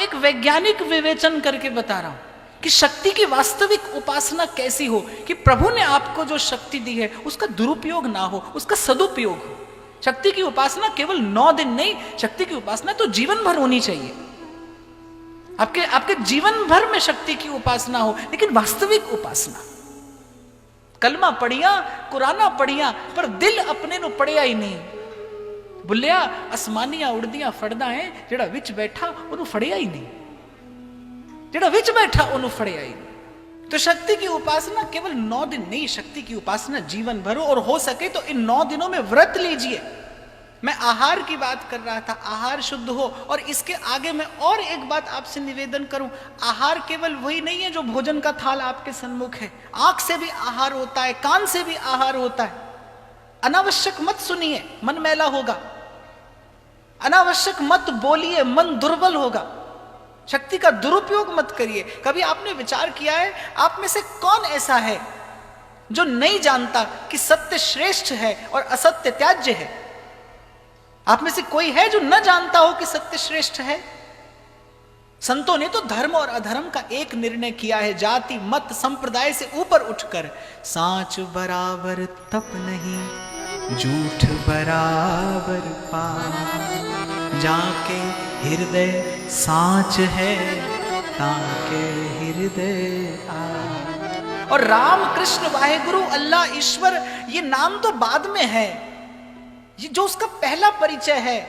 एक वैज्ञानिक विवेचन करके बता रहा हूं कि शक्ति की वास्तविक उपासना कैसी हो, कि प्रभु ने आपको जो शक्ति दी है उसका दुरुपयोग ना हो, उसका सदुपयोग हो। शक्ति की उपासना केवल 9 दिन नहीं, शक्ति की उपासना तो जीवन भर होनी चाहिए। आपके जीवन भर में शक्ति की उपासना हो, लेकिन वास्तविक उपासना। कलमा पढ़िया, कुराना पढ़िया, पर दिल अपने नु पढ़िया ही नहीं। बुलिया आसमानिया उड़दियां फड़दा है, जेड़ा विच बैठा उन्होंने फड़िया ही नहीं, जेड़ा विच बैठा उन्होंने फड़िया ही नहीं। तो शक्ति की उपासना केवल 9 दिन नहीं, शक्ति की उपासना जीवन भर हो। और हो सके तो इन 9 दिनों में व्रत लीजिए। मैं आहार की बात कर रहा था, आहार शुद्ध हो। और इसके आगे मैं और एक बात आपसे निवेदन करूं, आहार केवल वही नहीं है जो भोजन का थाल आपके सन्मुख है। आंख से भी आहार होता है, कान से भी आहार होता है। अनावश्यक मत सुनिए, मन मैला होगा। अनावश्यक मत बोलिए, मन दुर्बल होगा। शक्ति का दुरुपयोग मत करिए। कभी आपने विचार किया है, आप में से कौन ऐसा है जो नहीं जानता कि सत्य श्रेष्ठ है और असत्य त्याज्य है? आप में से कोई है जो न जानता हो कि सत्य श्रेष्ठ है? संतों ने तो धर्म और अधर्म का एक निर्णय किया है, जाति मत संप्रदाय से ऊपर उठकर। साच बराबर तप नहीं, झूठ बराबर पाप, जाके हृदय साच है, ताके हृदय आ। और राम कृष्ण वाहेगुरु अल्लाह ईश्वर ये नाम तो बाद में है, ये जो उसका पहला परिचय है,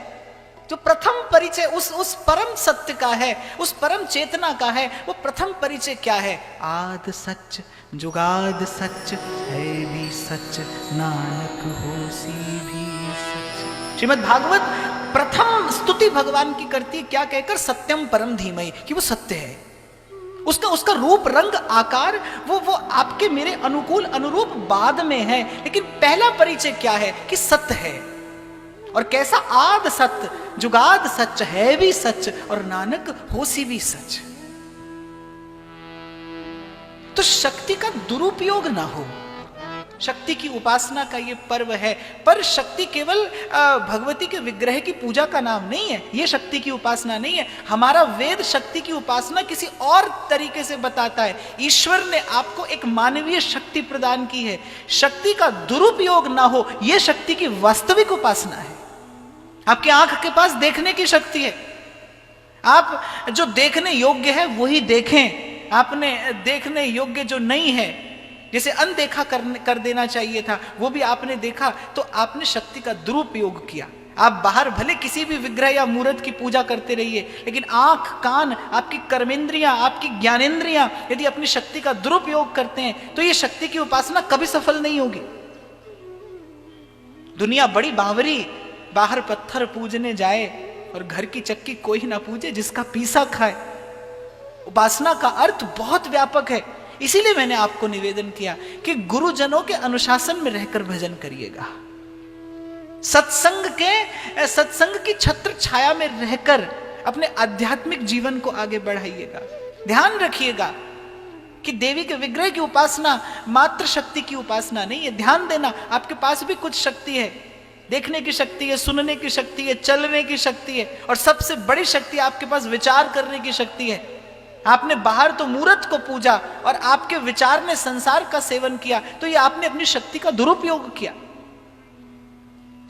जो प्रथम परिचय उस परम सत्य का है, उस परम चेतना का है, वो प्रथम परिचय क्या है? आद सच जुगाद सच है भी सच, नानक होसी भी सच। श्रीमद् भागवत प्रथम स्तुति भगवान की करती है, क्या कहकर? सत्यम परम धीमहि, कि वो सत्य है। उसका रूप रंग आकार वो आपके मेरे अनुकूल अनुरूप बाद में है, लेकिन पहला परिचय क्या है? कि सत्य है। और कैसा? आद सत्य जुगाद सच है भी सच, और नानक होसी भी सच। तो शक्ति का दुरुपयोग ना हो। शक्ति की उपासना का ये पर्व है, पर शक्ति केवल भगवती के विग्रह की पूजा का नाम नहीं है, ये शक्ति की उपासना नहीं है। हमारा वेद शक्ति की उपासना किसी और तरीके से बताता है। ईश्वर ने आपको एक मानवीय शक्ति प्रदान की है, शक्ति का दुरुपयोग ना हो, यह शक्ति की वास्तविक उपासना है। आपकी आंख के पास देखने की शक्ति है, आप जो देखने योग्य है वही देखें। आपने देखने योग्य जो नहीं है, जैसे अनदेखा कर देना चाहिए था, वो भी आपने देखा, तो आपने शक्ति का दुरुपयोग किया। आप बाहर भले किसी भी विग्रह या मूर्त की पूजा करते रहिए, लेकिन आंख कान आपकी कर्मेंद्रियां, आपकी ज्ञानेंद्रियां यदि अपनी शक्ति का दुरुपयोग करते हैं, तो ये शक्ति की उपासना कभी सफल नहीं होगी। दुनिया बड़ी बावरी, बाहर पत्थर पूजने जाए और घर की चक्की कोई ना पूजे, जिसका पीसा खाए। उपासना का अर्थ बहुत व्यापक है। इसीलिए मैंने आपको निवेदन किया कि गुरुजनों के अनुशासन में रहकर भजन करिएगा, सत्संग की छत्र छाया में रहकर अपने आध्यात्मिक जीवन को आगे बढ़ाइएगा। ध्यान रखिएगा कि देवी के विग्रह की उपासना मात्र शक्ति की उपासना नहीं है। ध्यान देना, आपके पास भी कुछ शक्ति है, देखने की शक्ति है, सुनने की शक्ति है, चलने की शक्ति है, और सबसे बड़ी शक्ति आपके पास विचार करने की शक्ति है। आपने बाहर तो मूर्त को पूजा और आपके विचार ने संसार का सेवन किया, तो ये आपने अपनी शक्ति का दुरुपयोग किया।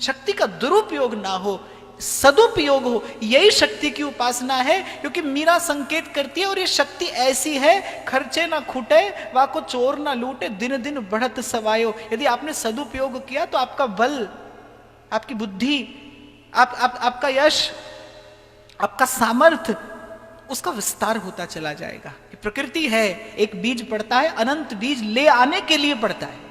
शक्ति का दुरुपयोग ना हो, सदुपयोग हो, यही शक्ति की उपासना है। क्योंकि मीरा संकेत करती है, और ये शक्ति ऐसी है, खर्चे ना खूटे वा को चोर ना लूटे, दिन दिन बढ़त सवायो। यदि आपने सदुपयोग किया तो आपका बल, आपकी बुद्धि, आपका यश, आपका सामर्थ्य, उसका विस्तार होता चला जाएगा। प्रकृति है, एक बीज पड़ता है, अनंत बीज ले आने के लिए पड़ता है।